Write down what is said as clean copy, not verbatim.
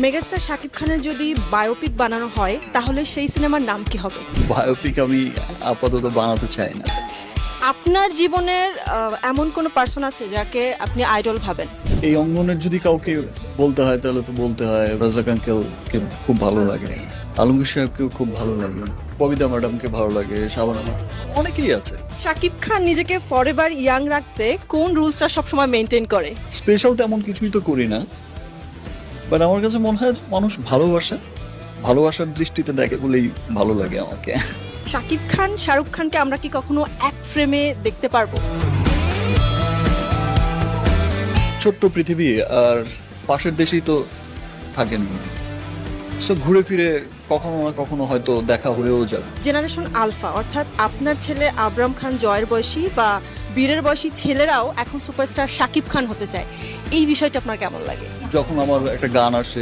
Megastar Shakib খানের যদি biopic বানানো হয় তাহলে সেই সিনেমার নাম কি হবে? বায়োপিক আমি আপাতত বানাতে চাই না। আপনার জীবনের এমন কোনো পার্সন আছে যাকে আপনি আইডল ভাবেন? এই অঙ্গনের যদি কাউকে বলতে হয় তাহলে তো বলতে হয় রাজাক আঙ্কেলকে খুব ভালো লাগে, আলমগীর সাহেবকেও খুব ভালো লাগে, ববিতা ম্যাডামকে ভালো লাগে, শাবানা ম্যাডাম, অনেকেই আছে। শাকিব খান নিজেকে ফরএভার ইয়াং রাখতে কোন রুলসটা সবসময় মেনটেন করে? স্পেশাল তেমন কিছুই তো করি না, বাট আমার কাছে মনে হয় মানুষ ভালোবাসার দৃষ্টিতে দেখে বলেই ভালো লাগে আমাকে। শাকিব খান শাহরুখ খানকে আমরা কি কখনো এক ফ্রেমে দেখতে পারবো? ছোট্ট পৃথিবী, আর পাশের দেশেই তো থাকেন, সো ঘুরে ফিরে কখনো না কখনো হয়তো দেখা হয়েও যাবে। জেনারেশন আলফা অর্থাৎ আপনার ছেলে আবরাম খান জয়ের বয়সী বা বীরের বয়সী ছেলেরাও এখন সুপারস্টার শাকিব খান হতে চায়, এই বিষয়টা আপনার কেমন লাগে? যখন আমার একটা গান আসে